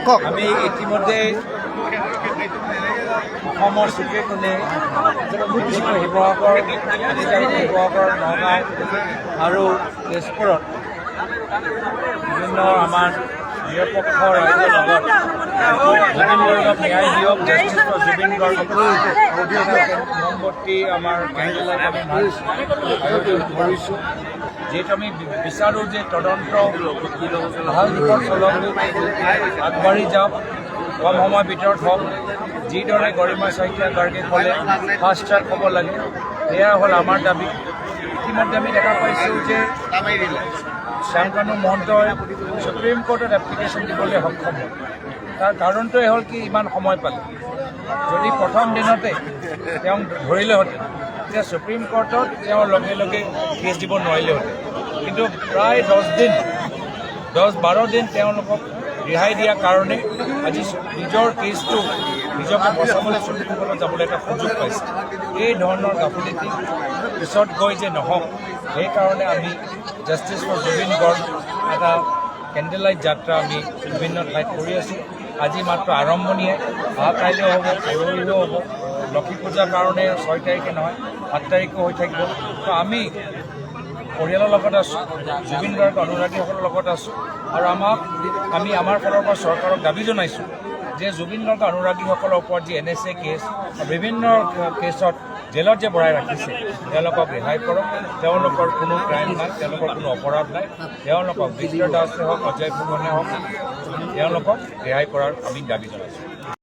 কওক আমি ইতিমধ্যে অসমৰ চুকে কোণে শিৱসাগৰ শিৱসাগৰ নগাঁও আৰু তেজপুৰত বিভিন্ন আমাৰ নিৰপেক্ষ ৰাইজৰ লগত জুবিন গাৰ্গক ন্যায় দিয়ক, জাষ্টিছ ফৰ জুবিন গাৰ্গক মমবতী আমাৰ কেণ্ডেলাইট আমি আয়োজন কৰিছোঁ। যিহেতু আমি বিচাৰোঁ যে তদন্ত ভাল দিশত চলক, আগবাঢ়ি যাওক, কম সময়ৰ ভিতৰত হওক। যিদৰে গৰিমা শইকীয়া গাৰ্গে ক'লে ফাষ্ট ট্ৰেক হ'ব লাগে, এয়া হ'ল আমাৰ দাবী। ইতিমধ্যে আমি দেখা পাইছোঁ যে শ্যামকানু মহন্তই সুপ্ৰিম কোৰ্টত এপ্লিকেশ্যন দিবলৈ সক্ষম হ'ল। তাৰ কাৰণটোৱে হ'ল কি, ইমান সময় পালে। যদি প্ৰথম দিনতে তেওঁক ধৰিলেহেঁতেন তেতিয়া সুপ্ৰিম কোৰ্টত তেওঁ লগে লগে কেছ দিব নোৱাৰিলেহেঁতেন। কিন্তু প্ৰায় 10-12 দিন তেওঁলোকক ৰেহাই দিয়াৰ কাৰণে আজি নিজৰ কেছটো নিজকে বচাবলৈ সুপ্ৰিম কোৰ্টত যাবলৈ এটা সুযোগ পাইছে। এই ধৰণৰ গাফিলতি পিছত গৈ যে নহওক, সেইকাৰণে আমি জাষ্টিছ ফৰ জুবিন গাৰ্গ এটা কেণ্ডেলাইট যাত্ৰা আমি বিভিন্ন ঠাইত কৰি আছোঁ। আজি মাত্ৰ আৰম্ভণিয়ে, কাইলৈ হ'ব, পৰহিলেও হ'ব। লক্ষী পূজাৰ কাৰণে 6 তাৰিখে নহয় 7 তাৰিখে হৈ থাকিব। তো আমি পৰিয়ালৰ লগত আছোঁ, জুবিন গাৰ্গ অনুৰাগীসকলৰ লগত আছোঁ, আৰু আমি আমাৰ ফালৰ পৰা চৰকাৰক দাবী জনাইছোঁ যে জুবিন গাৰ্গ অনুৰাগীসকলৰ ওপৰত যি NSA কেছ, বিভিন্ন কেছত জেলত যে ভৰাই ৰাখিছে, তেওঁলোকক ৰেহাই কৰক। তেওঁলোকৰ কোনো ক্ৰাইম নাই, তেওঁলোকৰ কোনো অপৰাধ নাই। তেওঁলোকক বিজয় দাসে হওক, অজয় ফুকনে হওক, তেওঁলোকক ৰেহাই কৰাৰ আমি দাবী জনাইছোঁ।